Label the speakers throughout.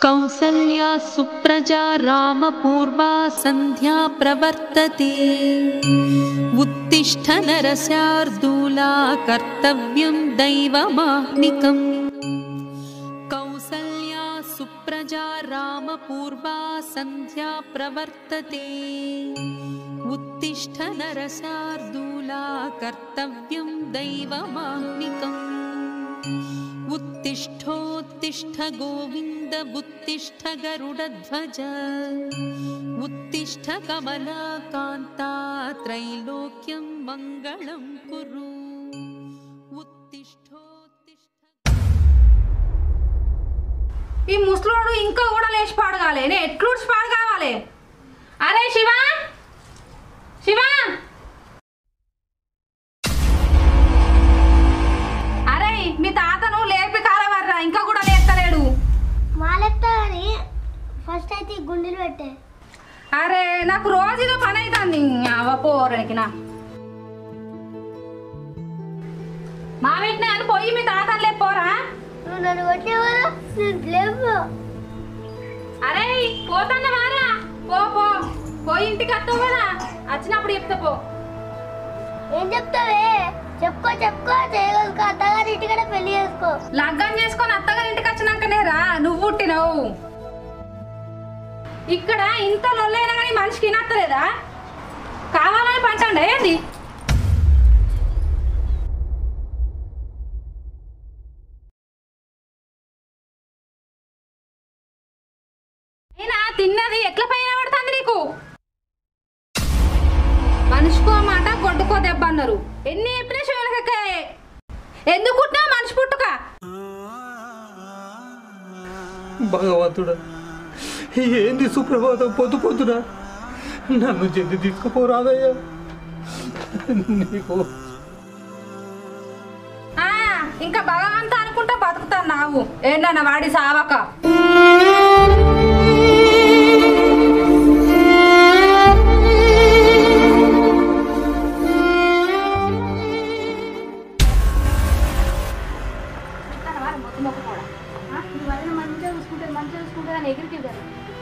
Speaker 1: कौसल्या सुप्रजा रामपूर्वा संध्या प्रवर्तते उत्तिष्ठ नरस्यार्दूला कर्तव्यं दैवमाह्निकम्। कौसल्या सुप्रजा रामपूर्वा संध्या प्रवर्तते उत्तिष्ठ नरस्यार्दूला कर्तव्यं दैवमाह्निकम्। उत्तिष्ठोत्तिष्ठ गोविन्द उत्तिष्ठ गरुडध्वज उत्तिष्ठ कमलाकान्ता त्रैलोक्यं मङ्गलं कुरु।
Speaker 2: ఈ ముసలోడు ఇంకా కూడా లేచి పాడగాలే నే ఎట్లూడ్స్ పాడు కావాలి. అరే శివ శివ అరే మీ తాతను లేపి కాలవర్రా ఇంకా కూడా లేస్తలేడు.
Speaker 3: మాలెత్తని ఫస్ట్ అయితే గుండెలు పెట్టే.
Speaker 2: అరే నాకు రోజు ఇదో పని అవుతుంది పోరనికి నా మా పెట్టిన అని పోయి మీ తాతను లేపోరా.
Speaker 3: నువ్వు నన్ను కొట్టేవారా లేవు.
Speaker 2: అరే పోతాన్న వారా పో పో పోయి ఇంటికి వస్తావు కదా వచ్చినప్పుడు చెప్తా పో.
Speaker 3: ఏం చెప్తావే చెప్పుకో చేయగలుగుకో అత్తగారి ఇంటికనే పెళ్లి చేసుకో.
Speaker 2: లగ్గం చేసుకొని అత్తగారి ఇంటికి వచ్చినాకనే రా నువ్వు పుట్టినవు. ఇక్కడ ఇంత లొల్లైనా కానీ మనిషికి నత్తలేదా కావాలని పంచండి ఏంది. అయినా తిన్నది ఎట్లా పైన పడుతుంది నీకు. మనిషికో మాట గొడ్డుకో దెబ్బ అన్నారు. ఎన్ని చెప్పినా శివలకే ఎందుకు పుట్టినా మనిషి పుట్టుక.
Speaker 4: భగవంతుడా ఏంది సుప్రభాతం పొద్దు పొద్దున నన్ను జల్ది తీసుకుపోరాదయ్యా. నీకు
Speaker 2: ఇంకా భగవంతా అనుకుంటా బతుకుతాను నావు ఏంటన్న వాడి సావక.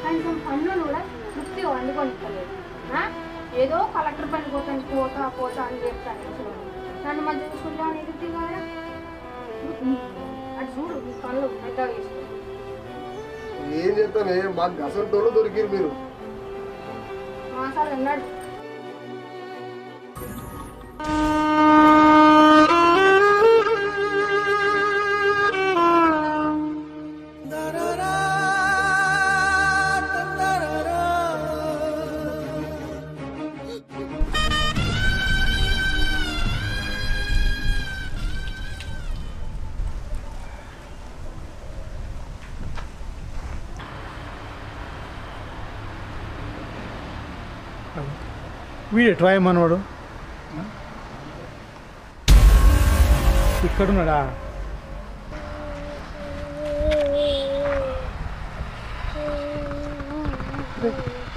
Speaker 3: కనీసం పన్నులు కూడా తృప్తిగా వండుకొని ఏదో కలెక్టర్ పని పోతాను పోతా అని చెప్తాను. నన్ను మంచిగా చూసుకుంటా అని ఎదుటి కదా అది చూడు మీ పనులు పెద్దగా చేసుకో.
Speaker 5: ఏం చెప్తానే మాకు గసంటోళ్ళు దొరికిరు మీరు.
Speaker 3: మాసాలు అన్నాడు
Speaker 4: వీడే ట్రై మనవాడు ఇక్కడున్నాడా.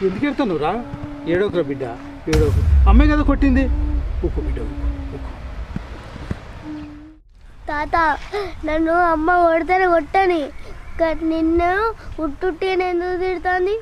Speaker 4: ఎందుకు ఎడుతున్నావు రా. ఏడోకరా బిడ్డ ఏడోకు. అమ్మాయి కదా కొట్టింది. ఉక్కు బిడ్డ ఉక్కు.
Speaker 3: తాత నన్ను అమ్మ కొడితేనే కొట్టని నిన్ను ఉట్టుట్టి ఎందుకు తిడుతుంది.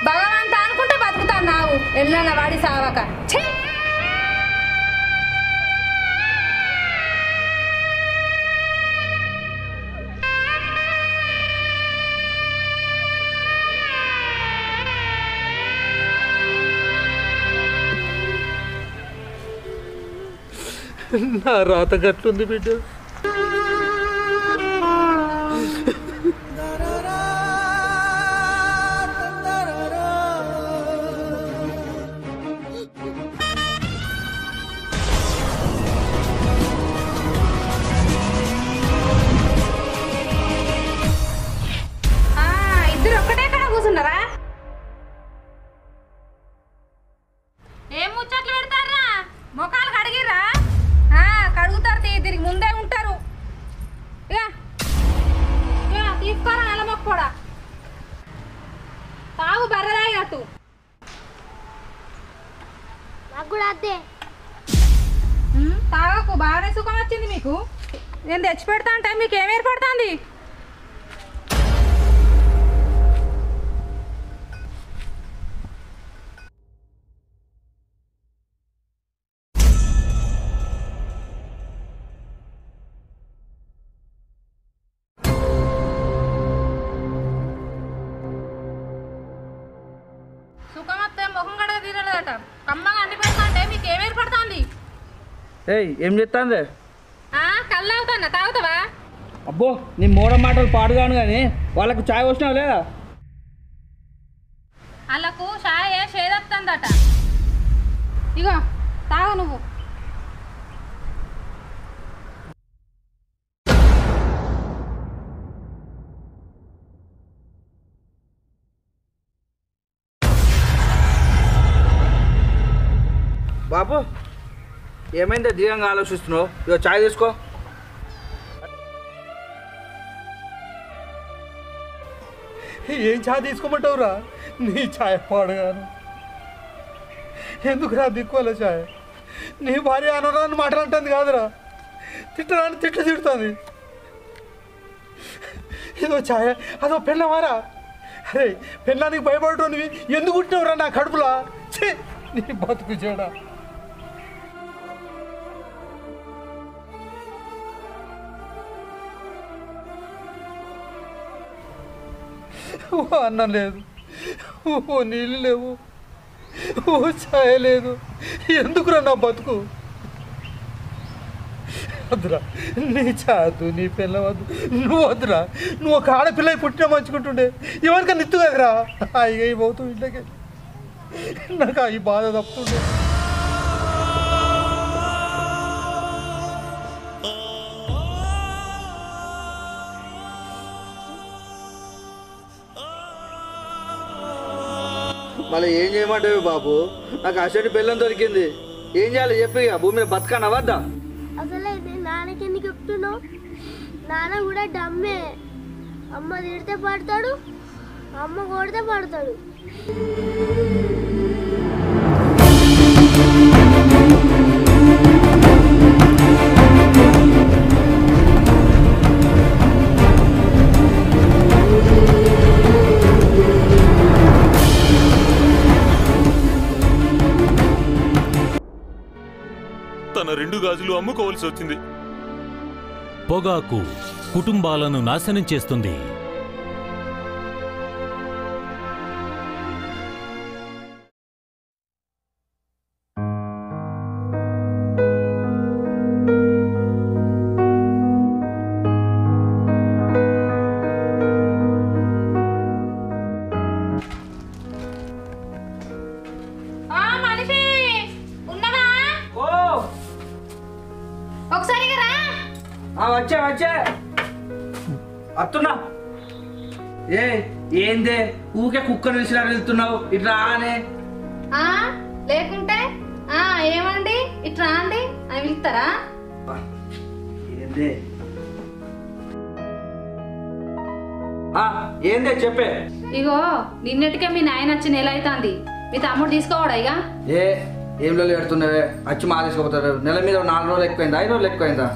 Speaker 2: భగవంతా అనుకుంటా బతుకుతాను నావు ఎల్లన్న వాడి సావక.
Speaker 4: నా రాత గట్లుంది బిడ్డ.
Speaker 2: అన్నట్టు.
Speaker 3: నాకు కూడా అదే.
Speaker 2: తాగకు, బాగానే సుఖం వచ్చింది మీకు. నేను తెచ్చి పెడతా అంటే మీకు ఏం ఏర్పడుతుంది? సుఖం వస్తే ముఖం కడగ తీరలేదట. కమ్మగా అండి పెడతా అంటే మీకు ఏం ఏర్పడుతుంది?
Speaker 6: ఏయ్ ఏం చెప్తాందే?
Speaker 2: కళ్ళు అవుతానా, తాగుతావా?
Speaker 6: అబ్బో నీ మూడ మాటలు పాడుగాను కానీ వాళ్ళకు చాయ్ వచ్చినావు లేదా?
Speaker 2: వాళ్ళకు షాయ షేదొస్తుందట. ఇగో తాగు నువ్వు.
Speaker 6: బాబు ఏమైందో దీర్ఘంగా ఆలోచిస్తున్నావు? ఇగో చాయ్ తీసుకో.
Speaker 4: ఏం ఛాయ్ తీసుకోమంటావురా? నీ ఛాయ్ పాడగాను ఎందుకురా దిక్కువల ఛాయ్? నీ భార్య అనరాని మాట్లాడుతుంది కాదురా, తిట్టరాని తిట్లు తిడుతుంది. ఇదో ఛాయ్ అదో పెళ్ళమారా? అరే పెళ్ళానికి భయపడటోనివి ఎందుకు పుట్టినవురా నా కడుపులా? ఛీ నీ బతుకు చేయడా. ఓ అన్నం లేదు, ఓ నీళ్ళు లేవు, ఓ ఛాయ లేదు. ఎందుకురా నా బతుకు? వద్దురా నీ చాదు, నీ పిల్ల వద్దు, నువ్వు వద్దురా. నువ్వు ఒక ఆడపిల్ల పుట్టినా మంచుకుంటుండే ఎవరికైనా నిత్తు కదరా. హాయిగా పోతూ ఇంట్లోకి నాకు ఈ బాధ తప్పుతుండే.
Speaker 6: మళ్ళీ ఏం చేయమంటావు బాబు? నాకు అసలు బెల్లం దొరికింది, ఏం చేయాలి చెప్పి? భూమి మీద బతకనా వద్దా?
Speaker 3: అసలు అయితే నాన్నకి ఎందుకు చెప్తున్నావు? నాన్న కూడా డమ్మే. అమ్మ తిడితే పడతాడు, అమ్మ కొడితే పడతాడు.
Speaker 7: తన 2 గాజులు అమ్ముకోవాల్సి వచ్చింది.
Speaker 8: పొగాకు కుటుంబాలను నాశనం చేస్తుంది.
Speaker 2: మనిషి ఉన్నవా? ఒకసారి రా.
Speaker 6: వచ్చా వచ్చా అత్తున్నా. ఏందే ఊకే కుక్కను విసిరా వెళ్తున్నావు? ఇట్లా ఆనే
Speaker 2: లేకుంటే ఏమండి ఇట్లా అండి అని పిలుస్తారా?
Speaker 6: ఏందే ఏందే చెప్పే.
Speaker 2: ఇగో నిన్నటికే మీ నాయన వచ్చి నెల అవుతుంది. మీ తమ్ముడు తీసుకోవాడా? ఇక
Speaker 6: ఏం రోజులు పెడుతున్నావే? వచ్చి మా తీసుకుపోతారు. నెల మీద 4 రోజులు ఎక్కువైందా, 5 రోజులు ఎక్కువైందా?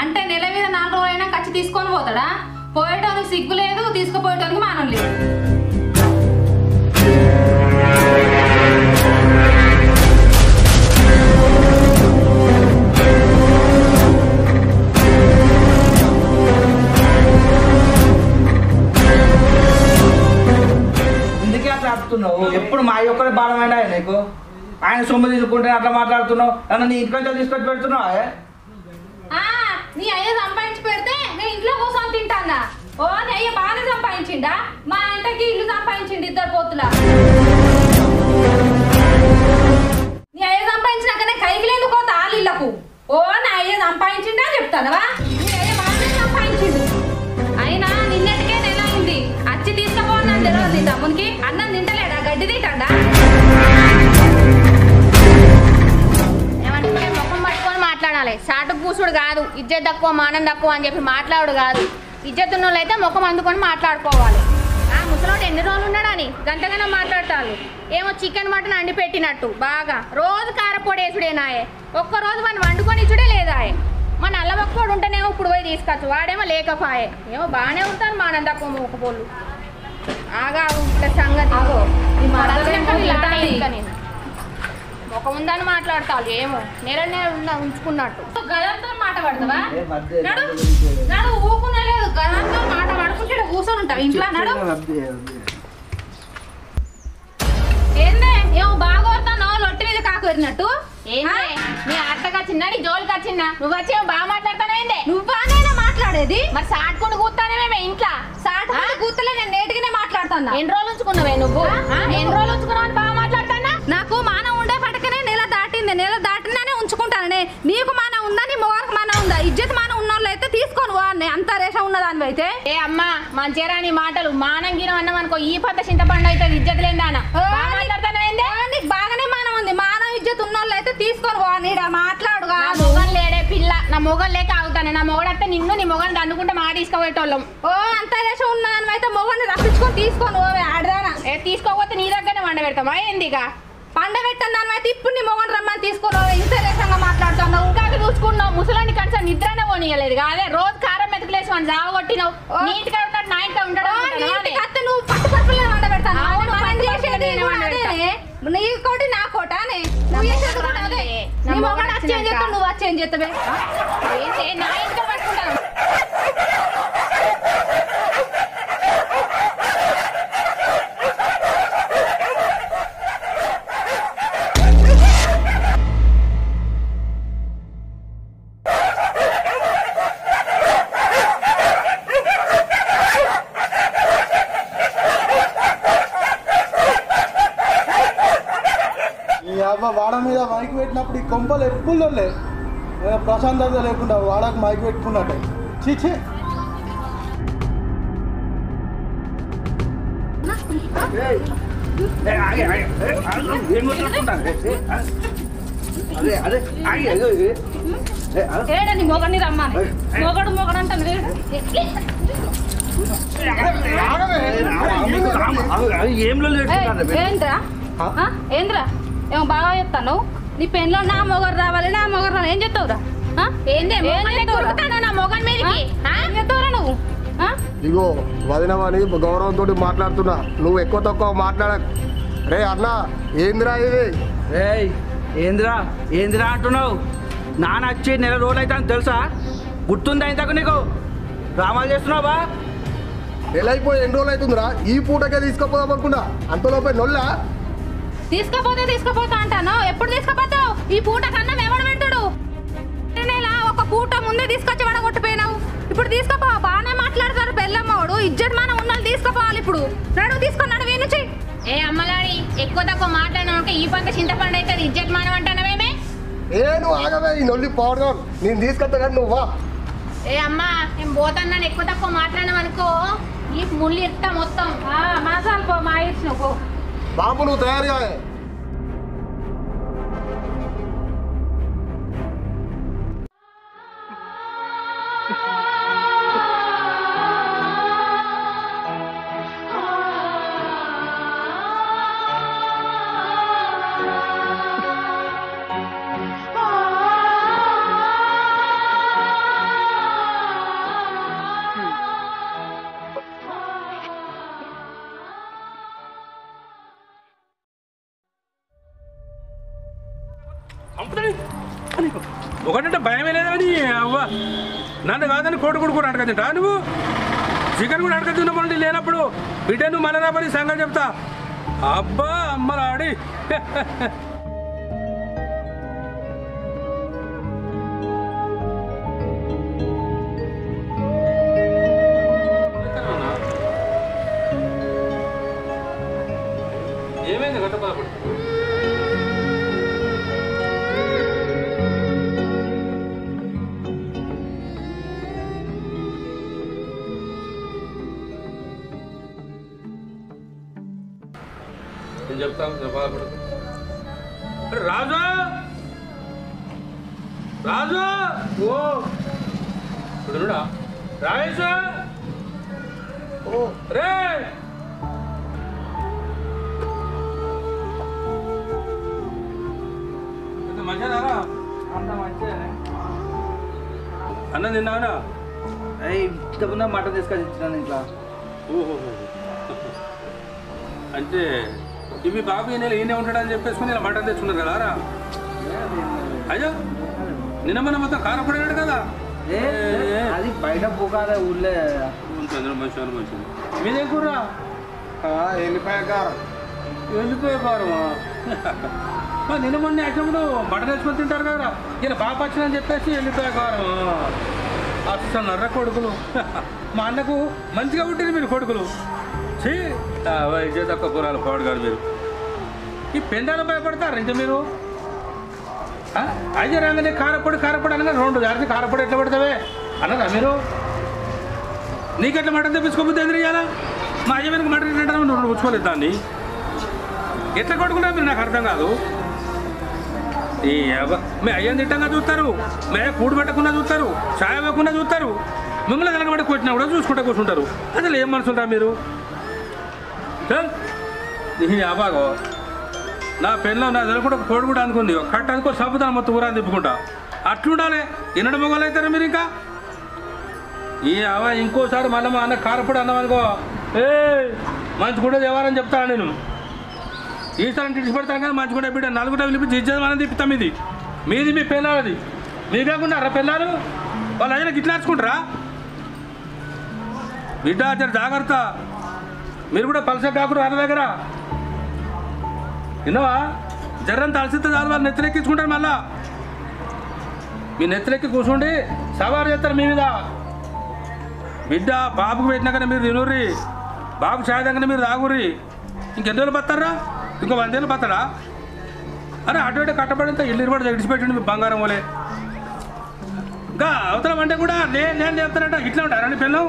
Speaker 2: అంటే నెల మీద 4 రోజులైనా ఖర్చు తీసుకొని పోతాడా? పోయేటోనికి సిగ్గు లేదు, తీసుకుపోయేటోనికి మానం లేదు.
Speaker 6: ఇందుకే అట్లా ఆడుతున్నావు? ఎప్పుడు మా ఒక్కడే బాధమైనా నీకు? ఆయన సొమ్ము తీసుకుంటే అట్లా మాట్లాడుతున్నావు. అన్న నీ ఇంట్లో తీసుకొచ్చి పెడుతున్నావా?
Speaker 2: నీ అయ్య సంపాదించి పెడితే నేను ఇంట్లో కూర్చొని తింటానా? ఓ నీ అయ్య బాగానే సంపాదించిండా? మా ఇంటికి ఇల్లు సంపాదించిండు 2 పోతులా. నీ అయ్య సంపాదించినాకనే కైకిలేందుకు పోతా ఇళ్లకు. ఓ నా అయ్య సంపాదించిండా చెప్తానవా? నీ అయ్య బాగానే సంపాదించిండు. అయినా నిన్నటికే నెల అయింది. అచ్చి తీసుకుపోన్నాను తెలియదు నీ తమ్మునికి. అన్నం తింటలేడా? గడ్డి తింటాడా?
Speaker 3: ఏమంటే ముఖం పట్టుకొని మాట్లాడాలి. సాటు పూసుడు కాదు. ఇజ్జత్ తక్కువ మానం తక్కువ అని చెప్పి మాట్లాడు కాదు. ఇజ్జత్ ఉన్న వాళ్ళు అయితే ముఖం అందుకొని మాట్లాడుకోవాలి.
Speaker 2: ముసలోడు ఎన్ని రోజులు ఉన్నాడని గంటగానే మాట్లాడతారు. ఏమో చికెన్ మటన్ అండి పెట్టినట్టు బాగా రోజు కారపొడి వేసుడేనాయే. ఒక్కరోజు మనం వండుకొని ఇచ్చుడే లేదాయే. మన అల్లవక్కోడు ఉంటేనేమో ఇప్పుడు పోయి తీసుకొచ్చు, వాడేమో లేకపాయే. ఏమో బాగానే ఉంటారు మా నందకు మొక్కపోళ్ళు. ఆగా సంగతి ఒక ఉందని మాట్లాడతాను. ఏమో నెల ఉంచుకున్నట్టు గదంతో మాట పడతావా? నడు నడు ఊకున్నా లేదు. గదంతో మాట పడుకుంటే కూర్చొని ఉంటావు ఇంట్లో. నడు ఏందే ఏమో బాగోతానో లొట్టి మీద కాకురినట్టు. ఏందే నీ అత్తగా చిన్న నీ జోలికి వచ్చిందా? నువ్వు వచ్చేమో బాగా మాట్లాడతానేందే? నువ్వానైనా మాట్లాడేది? మరి సాటుకుంటూ కూర్తానేమేమే ఇంట్లో. సాటుకుంటూ కూర్తలే నేను నేటిగానే మాట్లాడుతున్నా. ఎన్ని రోజులు ఉంచుకున్నావే నువ్వు? ఎన్ని రోజులు ఉంచుకున్నావు అని బాగా మాట్లాడతానా? నాకు మానం ఉండే పట్టకనే నెల దాటింది. నెల దాటిందనే ఉంచుకుంటానే. నీకు మానం ఉందా? నీ మొగలకు మానం ఉందా? ఇజ్జత్ మానం ఉన్నోళ్ళు అయితే తీసుకొని వాడిని. అంత రేషం ఉన్నదాని అయితే ఏ అమ్మా మంచిగా నీ మాటలు. మానం గిరం అన్నాం అనుకో ఈ పత్త చింతపండు అయితే ఇజ్జత్ లేదానా? నీకు బాగానే మానం ఉంది. మానం ఇజ్జత్ ఉన్నోళ్ళు అయితే తీసుకొని వాడిని. మాట్లాడు మొగలు లేడే పిల్ల. నా మొగలు లేక ఆగుతాను. నా మొగడైతే నిన్ను నీ మొగని దండుకుంటే మా తీసుకుపోయేటోళ్ళం. ఓ అంత రేషం ఉన్నదాని అయితే మొగని రప్పించుకొని తీసుకొని ఓవే ఆడదానా. ఏ తీసుకోకపోతే నీ దగ్గరనే వండ పెడతామా ఏందిగా? పండ పెట్టాను దాని అయితే ఇప్పుడు నీ మొగని రమ్మని తీసుకున్నావు. ఇంత రేషంగా మాట్లాడుతున్నావు. ఇంకా చూసుకున్నావు. ముసలాన్ని కనీసం నిద్రనే పోనీయలేదు కాదే. రోజు కారం మెతుకులేసి మనం జావ కొట్టినావు. నీట్ గా ఉంటాడు. నా ఇంట్లో ఉంటాడు. నువ్వు పట్టు పరుపులే వండ పెడతాను. నీకోటి నా కోట నువ్వు వచ్చేం చేస్తావే? నా ఇంట్లో పట్టుకుంటాను.
Speaker 9: వాడ మీద మైకి పెట్టినప్పుడు ఈ కొంపలు ఎప్పుడు ప్రశాంతత లేకుండా వాడకు మైకి పెట్టుకున్నట్టే. చీచి
Speaker 2: ఏడని మొగని రమ్మని. మొగడు మొగడు అంటాను. ఏంద్రా ఏంద్రా ఏమో బాగా చెప్తాను. నీ పెన్లో నా మొగరు రావాలి. నా మొగరు రావాలి. ఏం చెప్తావురా? నా మొగన్ మీదకి ఏం చెప్తావురా నువ్వు?
Speaker 5: ఇగో వదినమని గౌరవంతో మాట్లాడుతున్నా. నువ్వు ఎక్కువ తక్కువ మాట్లాడ. రే అన్న ఏందిరా ఇది?
Speaker 6: రే ఏందిరా ఏందిరా అంటున్నావు? నాన్న వచ్చి నెల రోజులు అయితే తెలుసా? గుర్తుందా ఇంతకు నీకు? డ్రామాలు చేస్తున్నావా?
Speaker 5: నెల అయిపోయి ఎన్ని రోజులు అవుతుందిరా? ఈ పూటకే తీసుకుపోదాం అనుకున్నా. అంతలోపే నొల్లా
Speaker 2: తీసుకుపోతా అంటాను. ఎప్పుడు తీసుకుపోతావు? ఈ పూట కన్నా ఎవడు పెడతాడు? ఒక పూట ముందే తీసుకొచ్చి వడగొట్టిపోయినావు. ఇప్పుడు తీసుకుపో. బాగానే మాట్లాడతారు పెళ్ళమ్మోడు. ఇజ్జత్ మనం ఉన్నది తీసుకుపోవాలి. ఇప్పుడు నడువు తీసుకున్నాడు వీనుంచి. ఏ అమ్మలాడి ఎక్కువ తక్కువ మాట్లాడినా ఈ పంట చింతపండు అయితే ఇజ్జత్ మానం అంటానవేమే?
Speaker 5: ఏ నువ్వు ఆగవే. ఈ నొల్లి పోవడం నేను తీసుకొస్తా కానీ నువ్వా?
Speaker 2: ఏ అమ్మా నేను పోతాను. ఎక్కువ తక్కువ మాట్లాడినాం అనుకో ఈ ముళ్ళు ఇస్తా మొత్తం. మసాలు పో మా ఇచ్చిన పో.
Speaker 5: బాబు నువ్వు తయారుగా
Speaker 10: ఒకటంటే భయమే లేదని అవ్వ నన్ను కాదని కోటి కూడా అడగదుంటా నువ్వు? చికెన్ కూడా అడగదున్నప్పుడు లేనప్పుడు బిడ్డ నువ్వు మళ్ళీ రాబడి సంగతి చెప్తా. అబ్బా అమ్మలాడి ఏమైంది గత బాబు? చెప్తాం బాధపడదు. రాజు రాజు ఓ ఇప్పుడు రాజు ఓ రే అన్నం తిన్నావునా?
Speaker 6: ఇంతకుముందు మటన్ తీసుకొని ఇచ్చినాను ఇంట్లో.
Speaker 10: ఓహో, అంటే ఇవి బాబు ఈ నెల ఈయనే ఉంటాడని చెప్పేసుకుని ఇలా మటన్ తెచ్చుకున్నారు కదా రా. అయ్యో నిన్న మన మొత్తం కారపడాడు కదా.
Speaker 6: అది బయట పోకాలే ఊళ్ళే.
Speaker 10: మంచి మంచిది. మీదేం కూర?
Speaker 5: వెళ్ళిపోయా కారం.
Speaker 10: వెళ్ళిపోయే కారమా? నిన్న మొన్న వచ్చినప్పుడు మటన్ వేసుకొని తింటారు కదా. ఇలా బాగా వచ్చిందని చెప్పేసి వెళ్ళిపోయే కారం. అసలు నర్ర కొడుకులు. మా అన్నకు మంచిగా ఉంటుంది మీరు కొడుకులు. తక్కువ కూరలు పాడు కాదు మీరు. ఈ పెండాలు భయపడతారు ఇంత మీరు. అయితే రాగానే కారపొడి అనగా 2 జాగ్రత్త కారపొడి ఎట్లా పడతావే అన్నదా మీరు? నీకెట్లా మటన్ తెప్పించుకోకపోతే ఎందుకు చేయాలా? మా అయ్య వెనక మటన్ తింటాను నువ్వు ఉంచుకోలేదు దాన్ని. ఎట్లా కొట్టుకుంటారు మీరు? నాకు అర్థం కాదు. మీ అయ్యని తిట్టంగా చూస్తారు, మీ అయ్య కూడు పెట్టకుండా చూస్తారు, చాయ్ ఇవ్వకుండా చూస్తారు. మిమ్మల్ని కలగబడి కొట్టినా కూడా చూసుకుంటూ కూర్చుంటారు. అసలు ఏం మనసుంటారు మీరు? అబాగో నా పెళ్ళలో నా కూడా కోడి కూడా అనుకుంది. కట్ట అనుకో సబ్బుతాను మొత్తం ఊరాన్ని తిప్పుకుంటా. అట్లుండాలి. ఎన్నడ మొగలు అవుతారా మీరు? ఇంకా ఇంకోసారి మళ్ళీ మా అన్న కారపొడి అన్నాం అనుకో, మంచి కూడా దేవాలని చెప్తాను నేను. ఈసారి టిడ్స్ పెడతాను కానీ మంచి కూడా బిడ్డ నలుగురు పిలిపించి ఇచ్చేది మనం తిప్పుతాం. ఇది మీది మీ పెళ్ళాలది. మీ కాకుండా అర పెళ్ళాలు వాళ్ళు అయినా గిట్లా నడుచుకుంటారా? బిడ్డ జర జాగ్రత్త. మీరు కూడా పలస కాకురు అన్న దగ్గర విన్నావా? జర్రంత అలసితే చాలు వాళ్ళు నెత్తిరెక్కించుకుంటారు. మళ్ళా మీ నెత్తిరెక్కి కూర్చోండి సవారు చేస్తారు మీ మీద. బిడ్డ బాబుకు పెట్టినాకనే మీరు తినుర్రి, బాబు సాయంత్రం మీరు తాగుర్రి. ఇంకెన్ని రోజులు పత్తారా? ఇంకో 100 ఏళ్ళు పత్తారా? అరే అటు ఇటు కట్టబడితే ఇల్లు ఇరుబడి ఇడిచిపెట్టండి మీ బంగారం పోలే. ఇంకా అవతలం అంటే కూడా నేను చెప్తానంట. ఇట్లా ఉంటారా నీ పిల్లలు?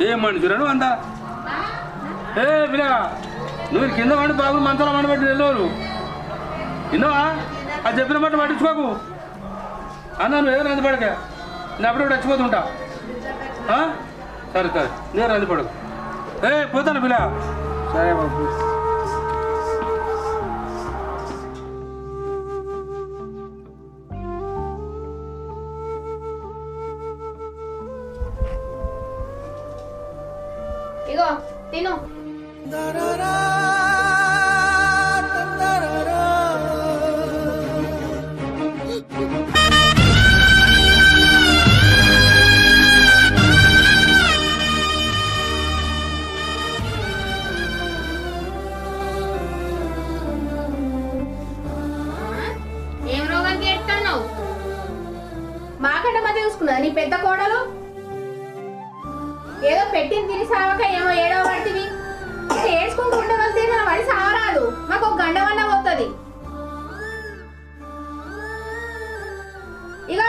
Speaker 10: ఏం మనుషులను అంతా పిల్లగా నువ్వు కింద వండి బాబు మంచాల వండబెట్టి వెళ్ళేవారు విన్నావా? అది చెప్పిన మాట పట్టించుకోకు అన్నా. నువ్వు ఏదైనా అందుపడక నేను అప్పుడప్పుడు చచ్చిపోతుంటా. సరే సరే నేను అందుపడకు. పోతాను పిల్ల.
Speaker 6: సరే బాబు.
Speaker 3: ఇగో తిను. ఏం రోగానికి ఎట్టున్నావు? మాకంటే మధ్య చూసుకున్నదా నీ పెద్ద కోడలు? ఏదో పెట్టింది తిని సావక ఏమో ఏడవ పడితివి. ఏడ్చుకుంటూ ఉండవలసి మన పడి సావరాదు. మాకు ఒక గండవన్న పోతుంది. ఇక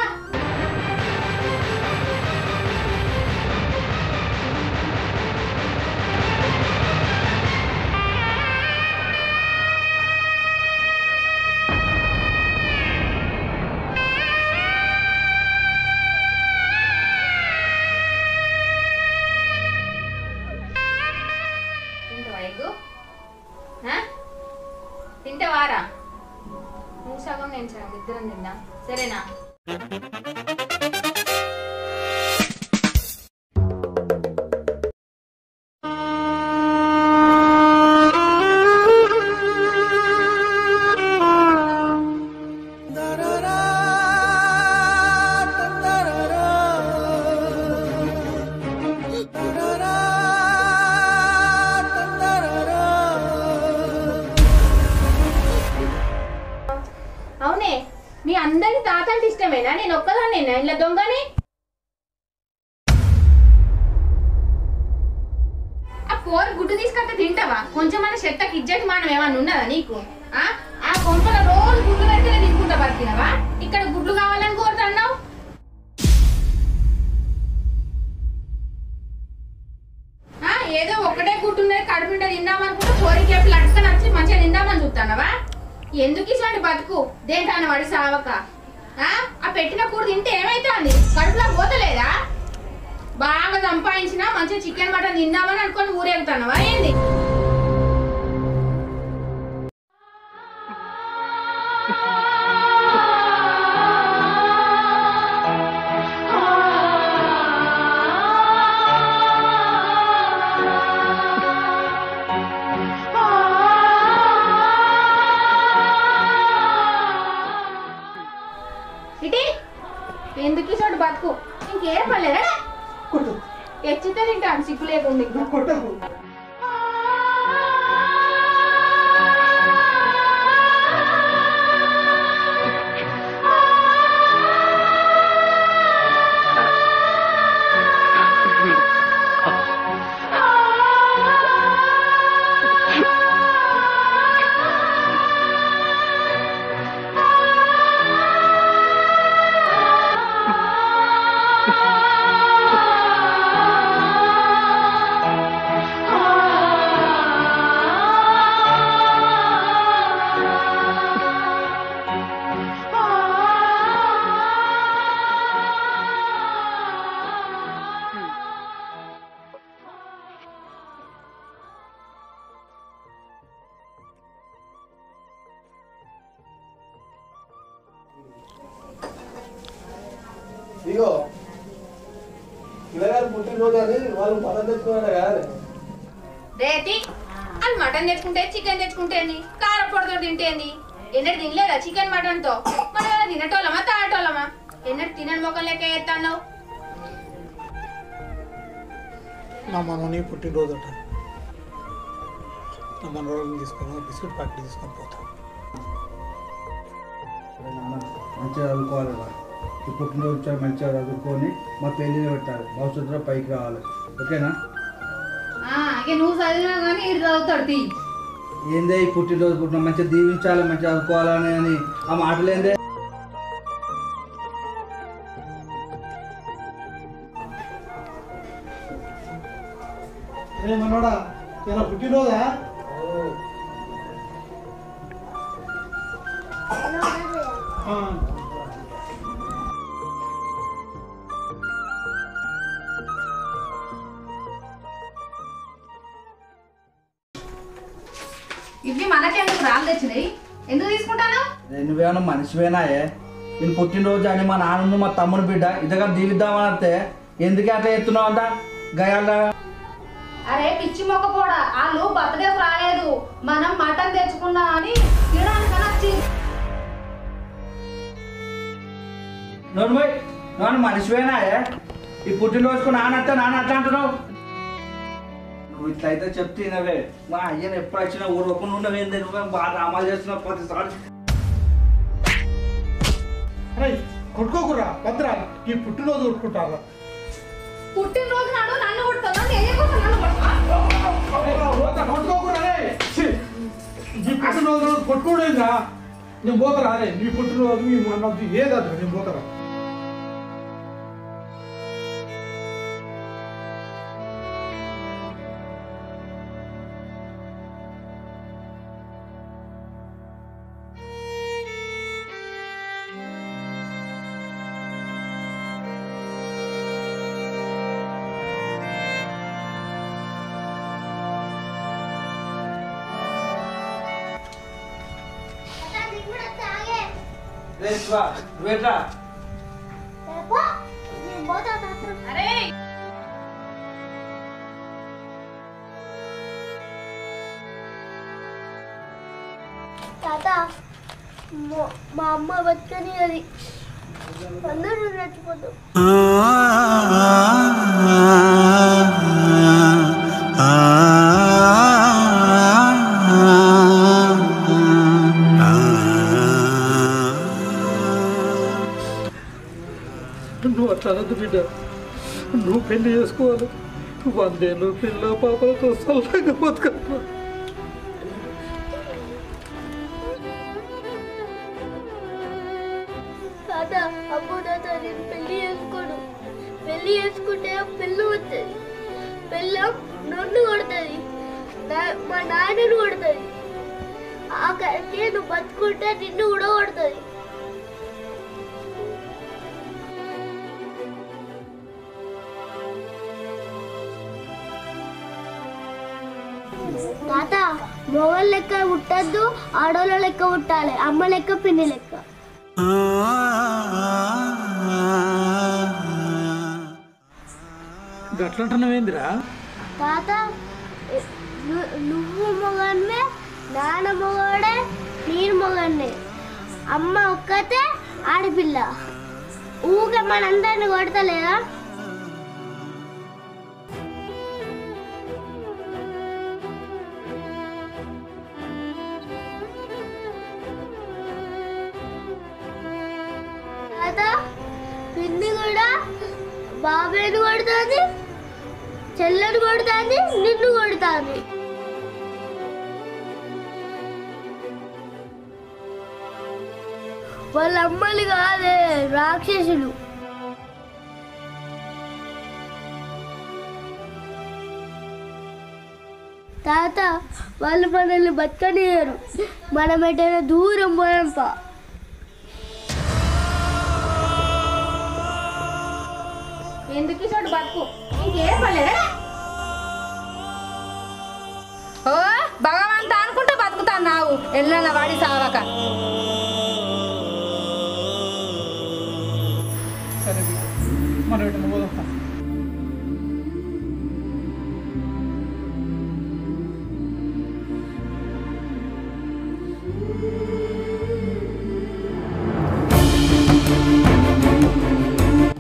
Speaker 3: తింటావారా? నువ్వు సగం నేను సగం ఇద్దరం తిందాం సరేనా? అవునే మీ అందరి తాతంటే ఇష్టమేనా? నేను ఒక్కదాన్నేనా ఇలా దొంగని? ఆ కూర గుడ్డు తీసుకొస్తే తింటావా? కొంచెం మన చెత్తకి ఇజ్జతి మనం ఏమన్నా ఉన్నదా నీకు? ఆ కొంపల రోజు గుడ్లు పెడితేనే తీసుకుంటా బతికినవా? ఇక్కడ గుడ్లు కావాలని కోరుతున్నావు. ఏదో ఒకటే గుడ్డు ఉన్నది కడుపు నిండా తిందామనుకుంటే కోరికేపులు అడుచుకొని వచ్చి మంచిగా తిందామని చూస్తున్నావా? ఎందుకు ఇసండి బతుకు దేంటాన వాడి సావక? ఆ పెట్టిన కూర తింటే ఏమైతుంది? కడుపులో పోతలేదా? బాగా సంపాదించినా మంచిగా చికెన్ మటన్ తిందామని అనుకొని ఊరేగుతున్నావా ఏంది? బతుకు ఇంకేం పర్లేదా ఎచ్చితే తింటాను సిగ్గు లేకుండా
Speaker 9: కొట్టకు. ఇగో పిల్లగారు పుట్టినరోజు అని వాళ్ళు మటన్ తెచ్చుకున్నాడు కదా
Speaker 3: రేతి అది మటన్ తెచ్చుకుంటే చికెన్ తెచ్చుకుంటే కారపొడితో తింటేంది ఎన్నడు తినలేదా చికెన్ మటన్ తో మనం ఏమైనా తినటోళ్ళమా తాగటోళ్ళమా ఎన్నడు తినని మొక్కలు లెక్క ఎత్తాను
Speaker 9: నా మనని పుట్టినరోజు అట నా మనోళ్ళని తీసుకొని బిస్కెట్ ప్యాకెట్ తీసుకొని పోతాం.
Speaker 6: మంచిగా చదువుకోవాలి ఈ పుట్టినరోజు మంచిగా చదువుకొని మా పెళ్ళిని పెట్టాలి భవిష్యత్తులో పైకి రావాలి ఓకేనా
Speaker 2: నువ్వు చదివినా కానీ ఇది చదువుతాడు తీ
Speaker 6: ఏందే ఈ పుట్టినరోజు పుట్టిన మంచిగా దీవించాలి మంచిగా చదువుకోవాలని అని ఆ మాటలేందే
Speaker 9: మనోడా ఇలా పుట్టినరోజా
Speaker 2: ఇవి మనకెందుకు రాళ్ళు తెచ్చినాయి ఎందుకు తీసుకుంటాను
Speaker 6: నువ్వేమన్నా మనిషివేనాయే నేను పుట్టినరోజు అని మా నాన్న మా తమ్ముని బిడ్డ ఇద్దరు దీవిద్దామని వస్తే ఎందుకే అట్లా ఎత్తున్నావు అంట గయాల
Speaker 2: అరే పిచ్చి మొక్క పోడా వాళ్ళు బర్త్డే రాలేదు మనం మటన్ తెచ్చుకున్నా అని తినడానికి వచ్చి
Speaker 6: నువ్వు మనిషివేనాయే ఈ పుట్టినరోజుకు నాన్న అట్లా అంటున్నావు నువ్వు ఇట్లయితే చెప్తేనవే మా అయ్యను ఎప్పుడు వచ్చినా ఊరుకుండా ఉండవేంది నువ్వు బాగా అమలు చేస్తున్నావు ప్రతిసారి
Speaker 9: కొట్టుకోకురా భద్రా ఈ పుట్టినరోజు కొట్టుకుంటారా
Speaker 2: పుట్టినరోజు నాడు నన్ను కొడుతుందా
Speaker 9: కొట్టుకోకురా ఈ పుట్టినరోజు కొట్టుకోడేందా నేను పోతారా అరే నీ పుట్టినరోజు మీ మొన్నది ఏదద్దు నేను పోతారా
Speaker 6: నువ్వేట్రా
Speaker 2: అరే
Speaker 11: తాత మా అమ్మ బతుకని అది అందరూ చచ్చిపోతాం
Speaker 4: నువ్వు అట్లా అనద్దు బిడ్డ నువ్వు పెళ్లి చేసుకోవాలి 100 ఏళ్ళు పిల్ల పాపలతో సల్లగా బతకట్లా
Speaker 11: తాత అమ్మో తాత నేను పెళ్లి చేసుకోను పెళ్లి చేసుకుంటే పెళ్ళి వస్తుంది పెళ్ళం నన్ను కొడుతుంది మా నాన్నను కొడుతుంది ఆఖరికి నువ్వు బతుకుంటే నిన్ను కూడా కొడుతుంది తాత మొగోళ్ళ లెక్క పుట్టద్దు ఆడోళ్ళ లెక్క పుట్టాలి అమ్మ లెక్క పిన్ని లెక్క
Speaker 4: గట్లంటున్నావేందిరా
Speaker 11: తాత నువ్వు మొగన్నే నాన్న మొగోడే నేను మొగన్నే అమ్మ ఒక్కతే ఆడపిల్ల ఊకే మనందరిని కొడతలేదా? పిన్ని కూడా బాబాయ్ని కొడుతుంది, చెల్లెని కొడుతుంది, నిన్ను కొడుతుంది. వాళ్ళ అమ్మలు కాదే రాక్షసులు. తాత వాళ్ళు మనల్ని బతకనియరు, మనం ఎటైనా దూరం పోయాంపా.
Speaker 3: ఎందుకు ఇసోడు బతుకు ఇంకేం పర్లేదా?
Speaker 2: ఓ భగవంత అనుకుంటే బతుకుతాను నావు ఎల్లన్న వాడి సావక.
Speaker 9: సరే మనం ఎటు పోదాం.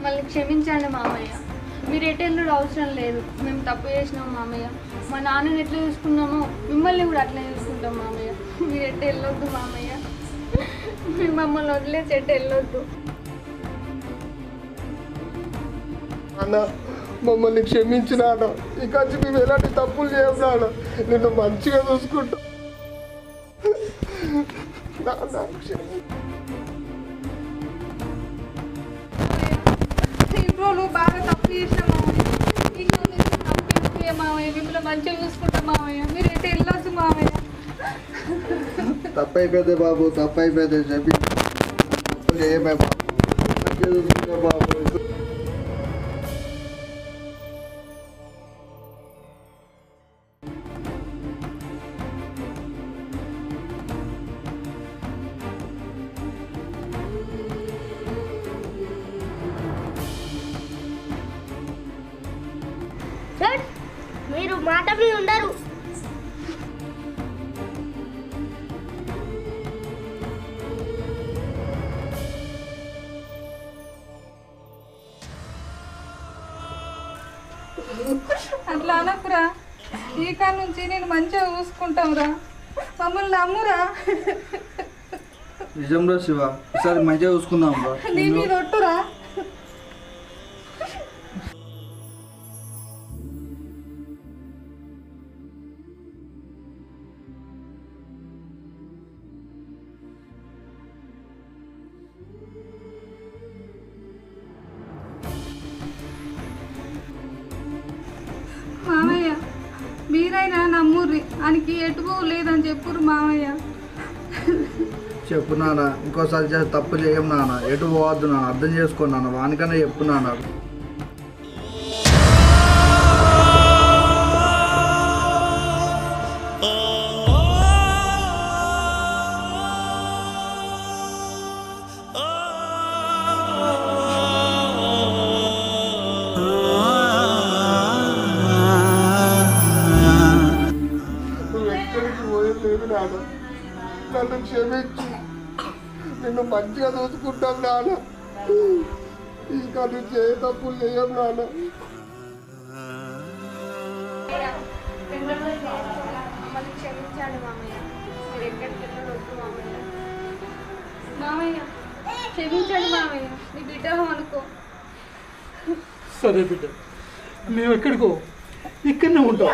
Speaker 12: మళ్ళీ క్షమించండి మామయ్య, మీరు ఎటెల్లుడు అవసరం లేదు. మేము తప్పు చేసినాం మామయ్య. మా నాన్నని ఎట్లా చూసుకున్నామో మిమ్మల్ని కూడా అట్లా చూసుకుంటాం మామయ్య. మీరు ఎట్ట వెళ్ళొద్దు మామయ్య, మీరు మమ్మల్ని వదిలేసి ఎట్ట వెళ్ళొద్దు.
Speaker 5: అన్న మమ్మల్ని క్షమించినాడు, ఇక మేము ఎలాంటి తప్పులు చేయన్నాడు, నిన్ను మంచిగా చూసుకుంటా.
Speaker 12: ఇంట్లో బాగా తప్పు చేసినాం మామయ్య. మామయ్య మిమ్మల్ని మంచిగా చూసుకుంటాం మామయ్య, మీరు ఎట్ట వెళ్ళొద్దు మామయ్య.
Speaker 5: తప్పైపోయింది బాబు, తప్పైపోయింది చెప్పి ఏమే బాబు, మంచిగా చూసుకుంటా బాబు.
Speaker 11: మీరు మాట మీద ఉండరు.
Speaker 12: అట్లా అనకురా, ఈ కాడ నుంచి నేను మంచిగా చూసుకుంటాంరా, మమ్మల్ని నమ్మురా.
Speaker 6: నిజంలో శివ, ఈసారి మంచిగా చూసుకుందాం రా.
Speaker 12: నీ మీద ఒట్టురా. మామయ్య మీరైనా నమ్ముర్రి, ఆయనకి ఎటువో లేదని చెప్పుర్రు మామయ్య.
Speaker 6: చెప్పు నాన్న, ఇంకోసారి చేసి తప్పు చేయం నాన్న, ఎటు పోవద్దు నాన్న, అర్థం చేసుకో నాన్న, వానికన్నా చెప్పు నాన్న.
Speaker 5: నన్ను క్షమించు, నిన్ను మంచిగా చూసుకుంటాం నాన్న, ఇంకా నువ్వు చేయ తప్పులు చేయం నాన్న.
Speaker 12: మమ్మల్ని క్షమించాలి మామయ్య, మీరు ఎక్కడికి వెళ్ళొద్దు మామయ్య. మామయ్య క్షమించండి మామయ్య, నీ బిడ్డ అనుకో.
Speaker 9: సరే బిడ్డ, మేము ఎక్కడికో ఇక్కడనే ఉంటాం.